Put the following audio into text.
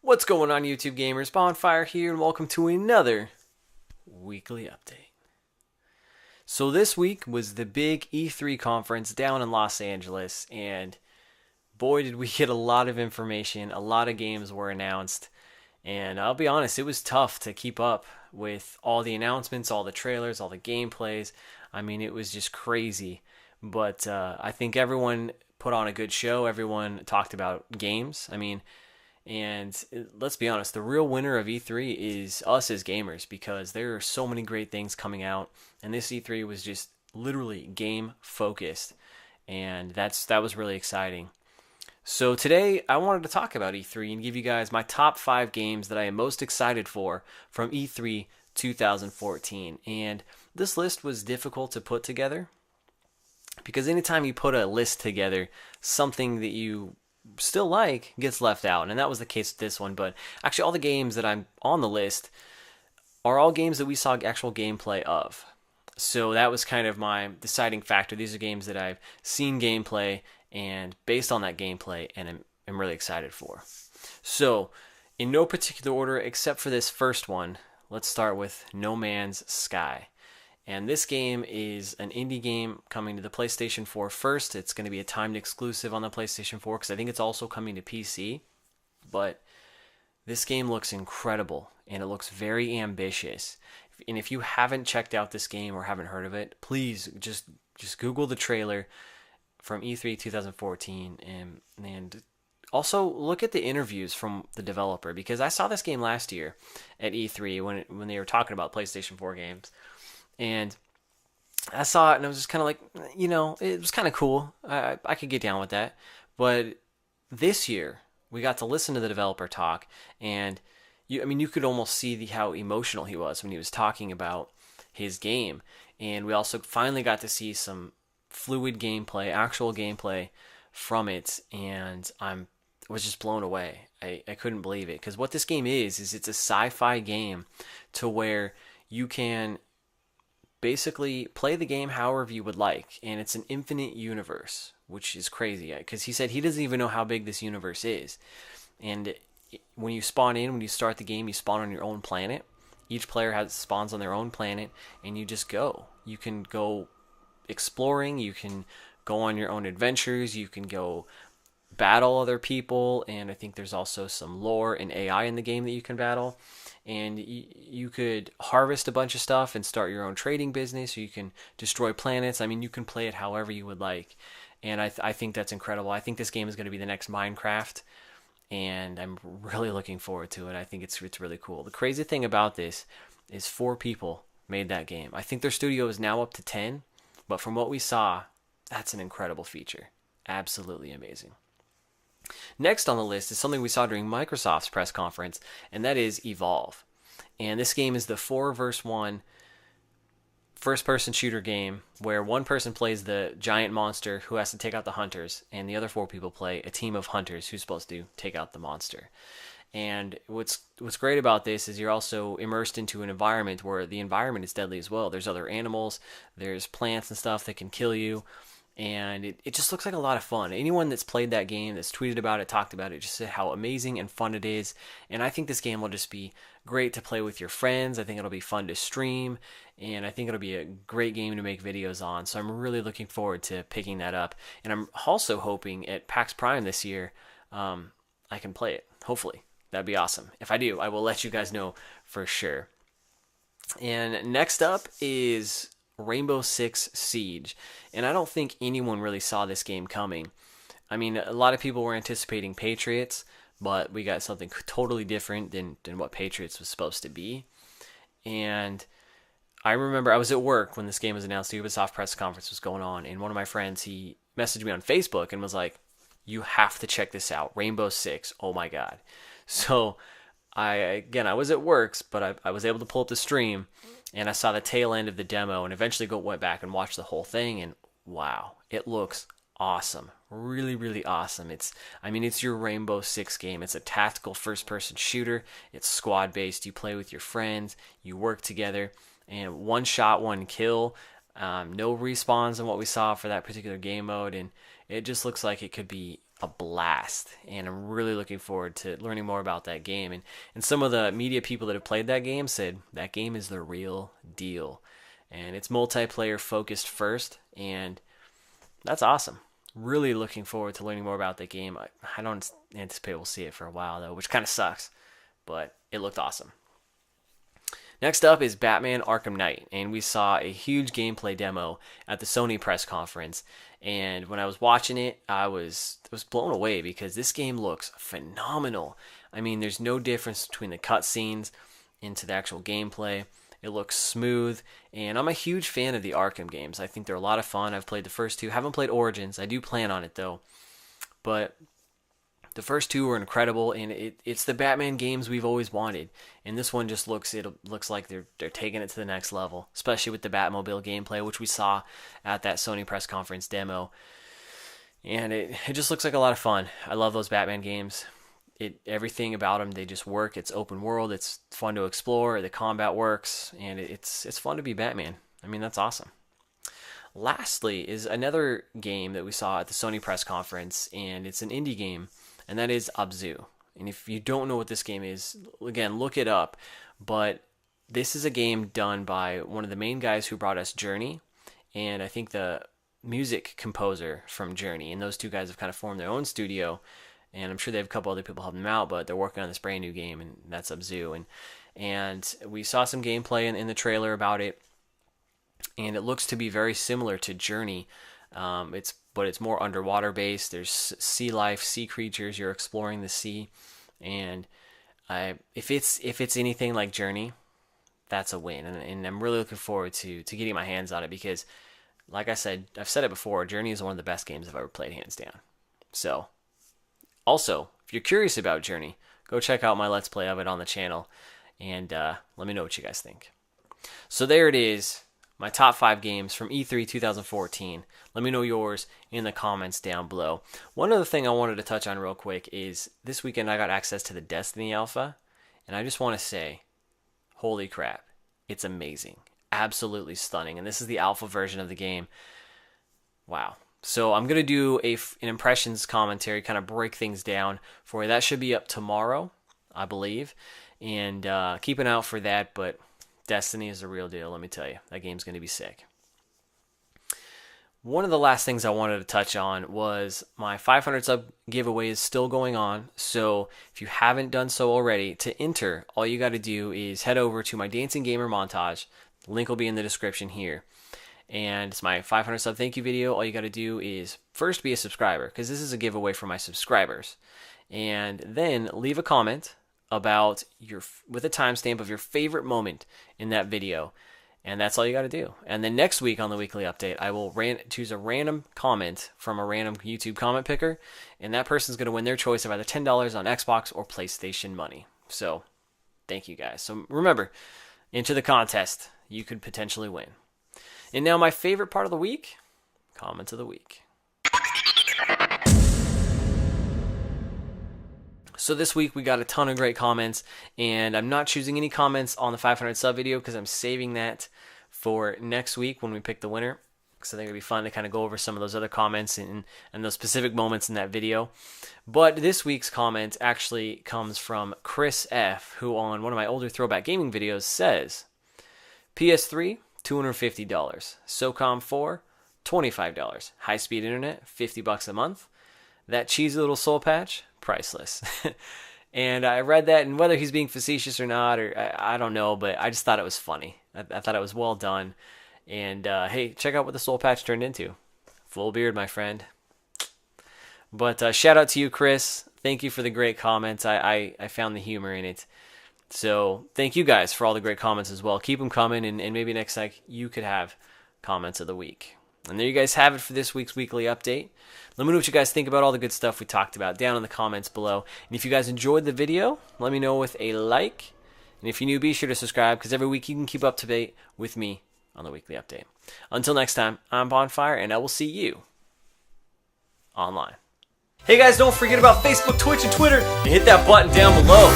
What's going on, YouTube gamers? Bonfire here, and welcome to another weekly update. So this week was the big E3 conference down in Los Angeles, and boy did we get a lot of information. A lot of games were announced, and I'll be honest, it was tough to keep up with all the announcements, all the trailers, all the gameplays. I mean, it was just crazy, but I think everyone put on a good show. Everyone talked about games. And let's be honest, the real winner of E3 is us as gamers, because there are so many great things coming out, and this E3 was just literally game focused, and that was really exciting. So today I wanted to talk about E3 and give you guys my top 5 games that I am most excited for from E3 2014. And this list was difficult to put together because anytime you put a list together, something that you still like gets left out, and that was the case with this one. But actually, all the games that I'm on the list are all games that we saw actual gameplay of. So that was kind of my deciding factor. These are games that I've seen gameplay, and based on that gameplay, and I'm really excited for. So, in no particular order except for this first one, let's start with No Man's Sky. And this game is an indie game coming to the PlayStation 4 first. It's going to be a timed exclusive on the PlayStation 4 because I think it's also coming to PC. But this game looks incredible, and it looks very ambitious. And if you haven't checked out this game or haven't heard of it, please just Google the trailer from E3 2014 and also look at the interviews from the developer, because I saw this game last year at E3 when they were talking about PlayStation 4 games. And I saw it, and I was just kind of like, it was kind of cool. I could get down with that. But this year, we got to listen to the developer talk, and you could almost see how emotional he was when he was talking about his game. And we also finally got to see some fluid gameplay, actual gameplay from it, and I was just blown away. I couldn't believe it, because what this game is it's a sci-fi game to where you can basically play the game however you would like, and it's an infinite universe, which is crazy, because he said he doesn't even know how big this universe is. And when you start the game, you spawn on your own planet. Each player spawns on their own planet, and you just go. You can go exploring, you can go on your own adventures, you can go battle other people, and I think there's also some lore and AI in the game that you can battle. And you could harvest a bunch of stuff and start your own trading business, or you can destroy planets. You can play it however you would like. And I think that's incredible. I think this game is going to be the next Minecraft, and I'm really looking forward to it. I think it's really cool. The crazy thing about this is 4 people made that game. I think their studio is now up to 10, but from what we saw, that's an incredible feature. Absolutely amazing. Next on the list is something we saw during Microsoft's press conference, and that is Evolve. And this game is the 4 vs. 1 first-person shooter game where one person plays the giant monster who has to take out the hunters, and the other 4 people play a team of hunters who's supposed to take out the monster. And what's great about this is you're also immersed into an environment where the environment is deadly as well. There's other animals, there's plants and stuff that can kill you. And it just looks like a lot of fun. Anyone that's played that game, that's tweeted about it, talked about it, just said how amazing and fun it is. And I think this game will just be great to play with your friends. I think it'll be fun to stream, and I think it'll be a great game to make videos on. So I'm really looking forward to picking that up. And I'm also hoping at PAX Prime this year, I can play it. Hopefully. That'd be awesome. If I do, I will let you guys know for sure. And next up is Rainbow Six Siege, and I don't think anyone really saw this game coming. A lot of people were anticipating Patriots, but we got something totally different than what Patriots was supposed to be. And I remember I was at work when this game was announced. The Ubisoft press conference was going on, and one of my friends, he messaged me on Facebook and was like, "You have to check this out, Rainbow Six. Oh my god!" So I was at work, but I was able to pull up the stream, and I saw the tail end of the demo, and eventually went back and watched the whole thing, and wow, it looks awesome. Really, really awesome. It's your Rainbow Six game. It's a tactical first-person shooter. It's squad-based. You play with your friends. You work together, and one shot, one kill. No respawns in what we saw for that particular game mode, and it just looks like it could be a blast, and I'm really looking forward to learning more about that game. And some of the media people that have played that game said that game is the real deal, and it's multiplayer focused first, and that's awesome. Really looking forward to learning more about that game. I don't anticipate we'll see it for a while though, which kind of sucks, but it looked awesome. Next up is Batman Arkham Knight, and we saw a huge gameplay demo at the Sony press conference. And when I was watching it, I was blown away because this game looks phenomenal. I mean, there's no difference between the cutscenes into the actual gameplay. It looks smooth, and I'm a huge fan of the Arkham games. I think they're a lot of fun. I've played the first two. Haven't played Origins. I do plan on it though, but the first two were incredible, and it's the Batman games we've always wanted. And this one just looks like they're taking it to the next level, especially with the Batmobile gameplay, which we saw at that Sony press conference demo. And it just looks like a lot of fun. I love those Batman games. Everything about them, they just work. It's open world. It's fun to explore. The combat works, and it's fun to be Batman. I mean, that's awesome. Lastly is another game that we saw at the Sony press conference, and it's an indie game, and that is Abzu. And if you don't know what this game is, again, look it up. But this is a game done by one of the main guys who brought us Journey, and I think the music composer from Journey. And those two guys have kind of formed their own studio, and I'm sure they have a couple other people helping them out, but they're working on this brand new game, and that's Abzu. And we saw some gameplay in the trailer about it, and it looks to be very similar to Journey. But it's more underwater based. There's sea life, sea creatures. You're exploring the sea, and if it's anything like Journey, that's a win. And I'm really looking forward to getting my hands on it because, like I said, I've said it before. Journey is one of the best games I've ever played, hands down. So, also, if you're curious about Journey, go check out my Let's Play of it on the channel, and let me know what you guys think. So there it is. My top 5 games from E3 2014. Let me know yours in the comments down below. One other thing I wanted to touch on real quick is this weekend I got access to the Destiny Alpha, and I just want to say, holy crap, it's amazing. Absolutely stunning. And this is the alpha version of the game. Wow. So I'm going to do an impressions commentary, kind of break things down for you. That should be up tomorrow, I believe. And keep an eye out for that, but Destiny is the real deal, let me tell you. That game's going to be sick. One of the last things I wanted to touch on was my 500 sub giveaway is still going on. So if you haven't done so already, to enter, all you got to do is head over to my Dancing Gamer montage. The link will be in the description here. And it's my 500 sub thank you video. All you got to do is first be a subscriber, because this is a giveaway for my subscribers. And then leave a comment about with a timestamp of your favorite moment in that video, and that's all you got to do. And then next week on the weekly update, I will choose a random comment from a random YouTube comment picker, and that person's going to win their choice of either $10 on Xbox or PlayStation money. So thank you guys. So remember, enter the contest, you could potentially win. And now my favorite part of the week, comments of the week. So this week we got a ton of great comments, and I'm not choosing any comments on the 500 sub video because I'm saving that for next week when we pick the winner. Because I think it'd be fun to kind of go over some of those other comments and those specific moments in that video. But this week's comment actually comes from Chris F., who on one of my older Throwback Gaming videos says, PS3, $250. SOCOM 4, $25. High-speed internet, $50 a month. That cheesy little soul patch, priceless. And I read that, and whether he's being facetious or not, or I don't know, but I just thought it was funny. I thought it was well done. And hey, check out what the soul patch turned into. Full beard, my friend. But shout out to you, Chris. Thank you for the great comments. I found the humor in it. So thank you guys for all the great comments as well. Keep them coming, and maybe next time you could have comments of the week. And there you guys have it for this week's weekly update. Let me know what you guys think about all the good stuff we talked about down in the comments below. And if you guys enjoyed the video, let me know with a like. And if you're new, be sure to subscribe, because every week you can keep up to date with me on the weekly update. Until next time, I'm Bonfire, and I will see you online. Hey guys, don't forget about Facebook, Twitch, and Twitter, and hit that button down below.